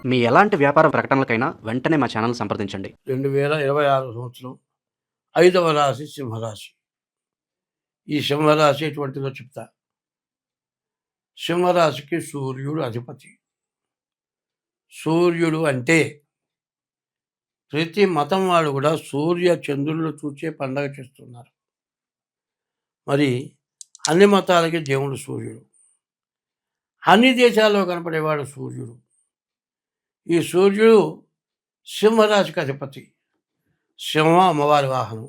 మీ ఎలాంటి వ్యాపార ప్రకటనలకైనా వెంటనే మా ఛానల్ సంప్రదించండి. 2026 సంవత్సరం 5వ రాశి సింహరాశి. ఈ సింహరాశి ఎటువంటిదో చెప్తా. సింహరాశికి సూర్యుడు అధిపతి. సూర్యుడు అంటే ప్రతి మతం వాళ్ళు కూడా సూర్య చంద్రులను చూచే పండగ చేస్తున్నారు. మరి అన్ని మతాలకి దేవుడు సూర్యుడు. అన్ని దేశాల్లో కనపడేవాడు సూర్యుడు. ఈ సూర్యుడు సింహరాశికి అధిపతి. సింహం అమ్మవారి వాహనం.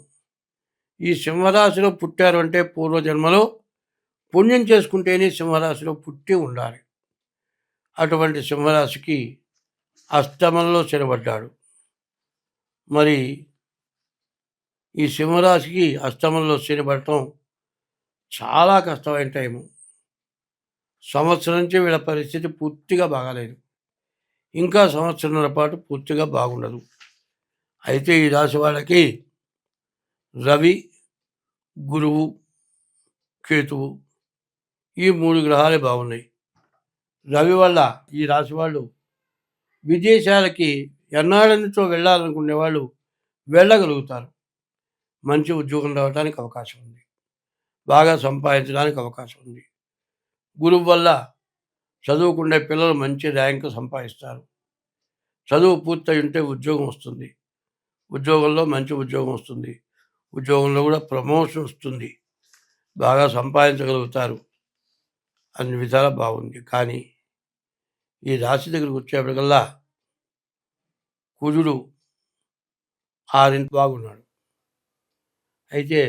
ఈ సింహరాశిలో పుట్టారు అంటే పూర్వజన్మలో పుణ్యం చేసుకుంటేనే సింహరాశిలో పుట్టి ఉండాలి. అటువంటి సింహరాశికి అష్టమంలో శనిపడ్డాడు. మరి ఈ సింహరాశికి అష్టమంలో శనిపడటం చాలా కష్టమైన టైము. సంవత్సరం నుంచి వీళ్ళ పరిస్థితి పూర్తిగా బాగాలేదు. ఇంకా సంవత్సరంన్నర పాటు పూర్తిగా బాగుండదు. అయితే ఈ రాశి వాళ్ళకి రవి, గురువు, కేతువు ఈ 3 గ్రహాలే బాగున్నాయి. రవి వల్ల ఈ రాశి వాళ్ళు విదేశాలకి ఎన్నాళ్ళ నుంచో వెళ్ళాలనుకునే వాళ్ళు వెళ్ళగలుగుతారు. మంచి ఉద్యోగం రావడానికి అవకాశం ఉంది. బాగా సంపాదించడానికి అవకాశం ఉంది. గురువు వల్ల చదువుకునే పిల్లలు మంచి ర్యాంకు సంపాదిస్తారు. చదువు పూర్తయి ఉంటే ఉద్యోగం వస్తుంది. ఉద్యోగంలో మంచి ఉద్యోగం వస్తుంది. ఉద్యోగంలో కూడా ప్రమోషన్ వస్తుంది. బాగా సంపాదించగలుగుతారు. అన్ని విధాలా బాగుంది. కానీ ఈ రాశి దగ్గరికి వచ్చేప్పటికల్లా కుజుడు 6 బాగున్నాడు. అయితే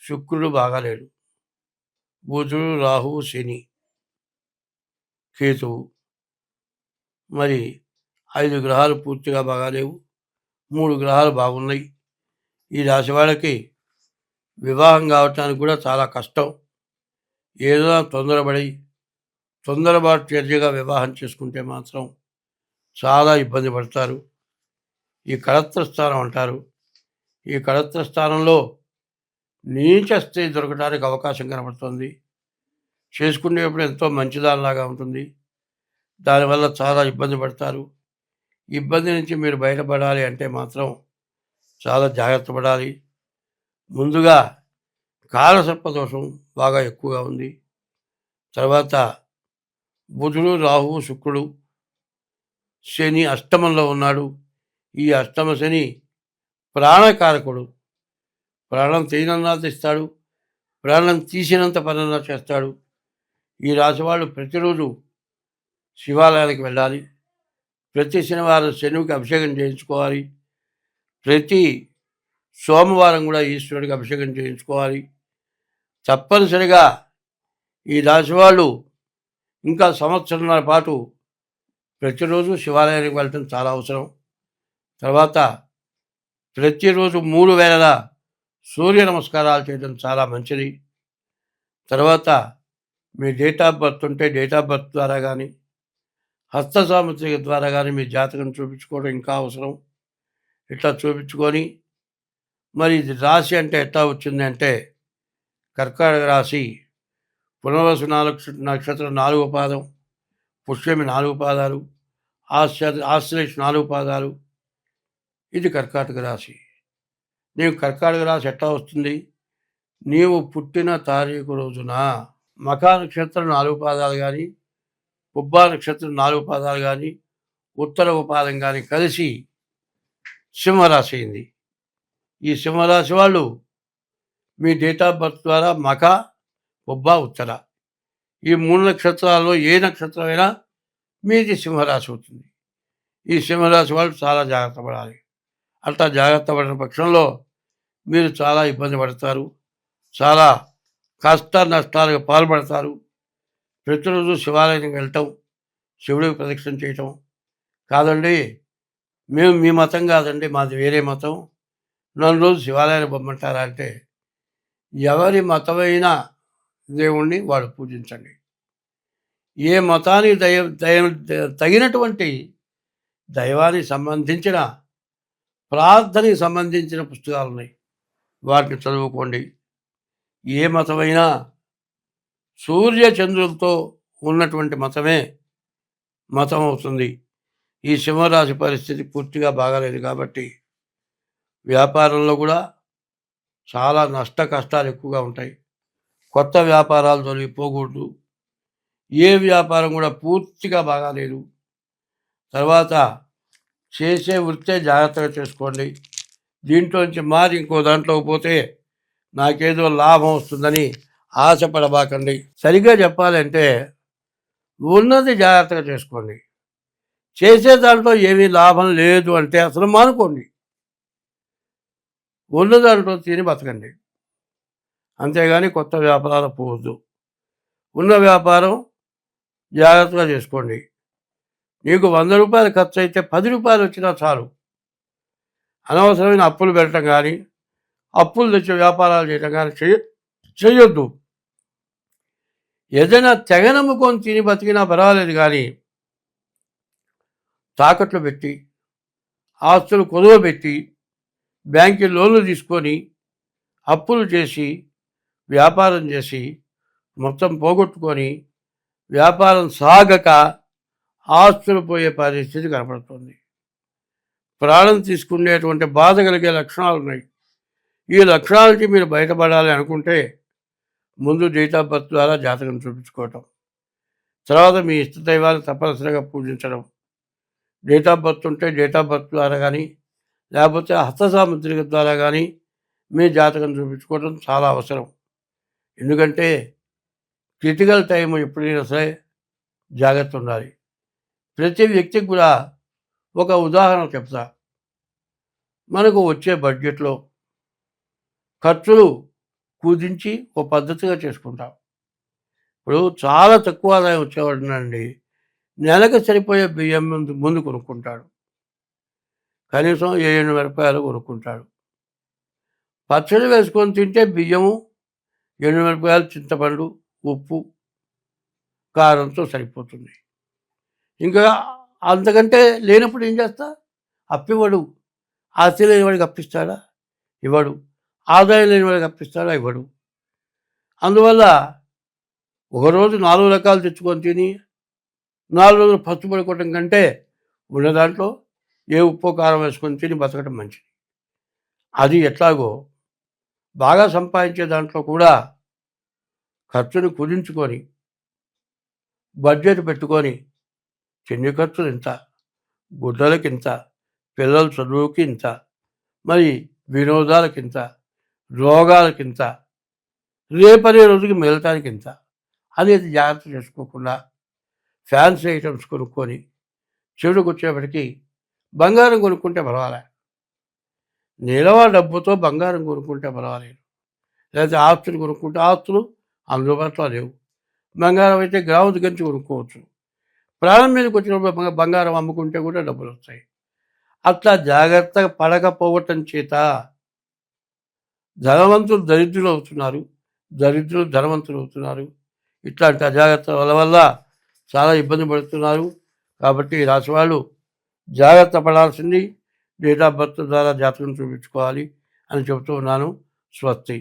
శుక్రుడు బాగాలేడు. బుధుడు, రాహువు, శని, కేతువు మరి 5 గ్రహాలు పూర్తిగా బాగాలేవు. 3 గ్రహాలు బాగున్నాయి. ఈ రాశి వాళ్ళకి వివాహం కావటానికి కూడా చాలా కష్టం. ఏదో తొందరపాటు చర్యగా వివాహం చేసుకుంటే మాత్రం చాలా ఇబ్బంది పడతారు. ఈ కళత్ర స్థానం అంటారు. ఈ కళత్ర స్థానంలో నీచ స్త్రీ దొరకడానికి అవకాశం కనబడుతుంది. చేసుకునేప్పుడు ఎంతో మంచిదానిలాగా ఉంటుంది. దానివల్ల చాలా ఇబ్బంది పడతారు. ఇబ్బంది నుంచి మీరు బయటపడాలి అంటే మాత్రం చాలా జాగ్రత్త పడాలి. ముందుగా కాలసర్పదోషం బాగా ఎక్కువగా ఉంది. తర్వాత బుధుడు, రాహువు, శుక్రుడు, శని అష్టమంలో ఉన్నాడు. ఈ అష్టమ శని ప్రాణకారకుడు. ప్రాణం తీయనన్నా తీస్తాడు, ప్రాణం తీసినంత పనన్నా చేస్తాడు. ఈ రాశి వాళ్ళు ప్రతిరోజు శివాలయానికి వెళ్ళాలి. ప్రతి శనివారం శనివికి అభిషేకం చేయించుకోవాలి. ప్రతి సోమవారం కూడా ఈశ్వరుడికి అభిషేకం చేయించుకోవాలి. తప్పనిసరిగా ఈ రాశి వాళ్ళు ఇంకా సంవత్సరంన్నర పాటు ప్రతిరోజు శివాలయానికి వెళ్ళటం చాలా అవసరం. తర్వాత ప్రతిరోజు 3 వేళల సూర్య నమస్కారాలు చేయడం చాలా మంచిది. తర్వాత మీ డేట్ ఆఫ్ బర్త్ ఉంటే డేట్ ఆఫ్ బర్త్ ద్వారా కానీ హస్త సాముద్రిక ద్వారా కానీ మీ జాతకం చూపించుకోవడం ఇంకా అవసరం. ఇట్లా చూపించుకొని మరి ఇది రాశి అంటే ఎట్లా వచ్చింది అంటే కర్కాటక రాశి పునర్వసు నక్షత్రం 4వ పాదం, పుష్యమి 4 పాదాలు, ఆశ్లేష 4 పాదాలు. ఇది కర్కాటక రాశి. నీవు కర్కాటక రాశి ఎట్లా వస్తుంది? నీవు పుట్టిన తారీఖు రోజున మఖా నక్షత్రం 4 పాదాలు కానీ, పుబ్బా నక్షత్రం 4 పాదాలు కానీ, ఉత్తరవ పాదం కానీ కలిసి సింహరాశి అయింది. ఈ సింహరాశి వాళ్ళు మీ డేట్ ఆఫ్ బర్త్ ద్వారా మఖ, పుబ్బ, ఉత్తర ఈ 3 నక్షత్రాల్లో ఏ నక్షత్రమైనా మీది సింహరాశి అవుతుంది. ఈ సింహరాశి వాళ్ళు చాలా జాగ్రత్త పడాలి. అట్లా జాగ్రత్త పడిన పక్షంలో మీరు చాలా ఇబ్బంది పడతారు. చాలా కష్ట నష్టాలకు పాల్పడతారు. ప్రతిరోజు శివాలయానికి వెళ్ళటం, శివుడికి ప్రదక్షిణ చేయటం కాదండి. మేము మీ మతం కాదండి, మాది వేరే మతం, నన్ను రోజు శివాలయానికి పంపమంటారా అంటే ఎవరి మతమైన దేవుణ్ణి వాడు పూజించండి. ఏ మతానికి తగినటువంటి దైవానికి సంబంధించిన ప్రార్థనకి సంబంధించిన పుస్తకాలు ఉన్నాయి. వాటిని చదువుకోండి. ఏ మతమైనా సూర్య చంద్రులతో ఉన్నటువంటి మతమే మతం అవుతుంది. ఈ సింహరాశి పరిస్థితి పూర్తిగా బాగాలేదు కాబట్టి వ్యాపారంలో కూడా చాలా నష్ట కష్టాలు ఎక్కువగా ఉంటాయి. కొత్త వ్యాపారాలు తొలగిపోకూడదు. ఏ వ్యాపారం కూడా పూర్తిగా బాగాలేదు. తర్వాత చేసే వృత్తే జాగ్రత్తగా చేసుకోండి. దీంట్లోంచి మారి ఇంకో దాంట్లోకి పోతే నాకేదో లాభం వస్తుందని ఆశపడబాకండి. సరిగ్గా చెప్పాలంటే ఉన్నది జాగ్రత్తగా చేసుకోండి. చేసే దాంట్లో ఏమీ లాభం లేదు అంటే అసలు మానుకోండి. ఉన్న దాంట్లో తిని బతకండి. అంతేగాని కొత్త వ్యాపారాలు పోవద్దు. ఉన్న వ్యాపారం జాగ్రత్తగా చేసుకోండి. నీకు 100 రూపాయలు ఖర్చు అయితే 10 రూపాయలు వచ్చినా చాలు. అనవసరమైన అప్పులు పెట్టడం కానీ, అప్పులు తెచ్చే వ్యాపారాలు చేయడం కానీ చేయొద్దు. ఏదైనా తెగ నమ్ముకొని తిని బతికినా పర్వాలేదు కానీ తాకట్లు పెట్టి, ఆస్తులు కుదవబెట్టి, బ్యాంకు లోన్లు తీసుకొని, అప్పులు చేసి, వ్యాపారం చేసి, మొత్తం పోగొట్టుకొని, వ్యాపారం సాగక ఆస్తులు పోయే పరిస్థితి కనపడుతుంది. ప్రాణం తీసుకునేటువంటి బాధ కలిగే లక్షణాలు ఉన్నాయి. ఈ లక్షణాల నుంచి మీరు బయటపడాలి అనుకుంటే ముందు డేట్ ఆఫ్ బర్త్ ద్వారా జాతకం చూపించుకోవటం, తర్వాత మీ ఇష్టదైవాన్ని తప్పనిసరిగా పూజించడం. డేట్ ఆఫ్ బర్త్ ఉంటే డేట్ ఆఫ్ బర్త్ ద్వారా కానీ, లేకపోతే హస్త సాముద్రిక ద్వారా కానీ మీ జాతకం చూపించుకోవడం చాలా అవసరం. ఎందుకంటే క్రిటికల్ టైం ఎప్పుడైనా సరే జాగ్రత్త ఉండాలి. ప్రతి వ్యక్తికి కూడా ఒక ఉదాహరణ చెప్తా. మనకు వచ్చే బడ్జెట్లో ఖర్చులు కుదించి ఒక పద్ధతిగా చేసుకుంటాం. ఇప్పుడు చాలా తక్కువ ఆదాయం వచ్చేవాడినండి నెలకు సరిపోయే బియ్యం ముందు కొనుక్కుంటాడు. కనీసం 7 రూపాయలు కొనుక్కుంటాడు. పచ్చడి వేసుకొని తింటే బియ్యము, 7 రూపాయలు చింతపండు, ఉప్పు, కారంతో సరిపోతుంది. ఇంకా అంతకంటే లేనప్పుడు ఏం చేస్తా? అప్పివ్వడు. ఆస్తి లేని వాడికి అప్పిస్తాడా? ఇవ్వడు. ఆదాయం లేని వాడికి అప్పిస్తాడా? ఇవ్వడు. అందువల్ల ఒకరోజు 4 రకాలు తెచ్చుకొని తిని 4 రోజులు పచ్చుపడుకోవటం కంటే ఉన్న దాంట్లో ఏ ఉప్పు కారం వేసుకొని తిని బతకడం మంచిది. అది ఎట్లాగో బాగా సంపాదించే దాంట్లో కూడా ఖర్చును కుదించుకొని బడ్జెట్ పెట్టుకొని చిన్ని ఖర్చులు ఇంత, గుడ్డలకి ఇంత, పిల్లల చదువుకి ఇంత, మరి వినోదాలకి ఇంత, రోగాలకి ఇంత, రేపనే రోజుకి మిగలటానికి ఇంత అనేది జాగ్రత్త చేసుకోకుండా ఫ్యాన్సీ ఐటమ్స్ కొనుక్కొని చెడుకు వచ్చేప్పటికీ బంగారం కొనుక్కుంటే పర్వాలే. నిలవ డబ్బుతో బంగారం కొనుక్కుంటే పర్వాలేదు. లేకపోతే ఆస్తులు కొనుక్కుంటే ఆస్తులు అందుబాటులో లేవు. బంగారం అయితే గ్రాము దగ్గర కొనుక్కోవచ్చు. ప్రాణం మీదకి వచ్చినప్పుడు బంగారం అమ్ముకుంటే కూడా డబ్బులు వస్తాయి. అట్లా జాగ్రత్తగా పడకపోవటం చేత ధనవంతులు దరిద్రులు అవుతున్నారు, దరిద్రులు ధనవంతులు అవుతున్నారు. ఇట్లాంటి అజాగ్రత్తల వల్ల చాలా ఇబ్బంది పడుతున్నారు. కాబట్టి రాశి వాళ్ళు జాగ్రత్త పడాల్సింది డేట్ ఆఫ్ బర్త్ ద్వారా జాతకం చూపించుకోవాలి అని చెబుతూ ఉన్నాను. స్వస్తి.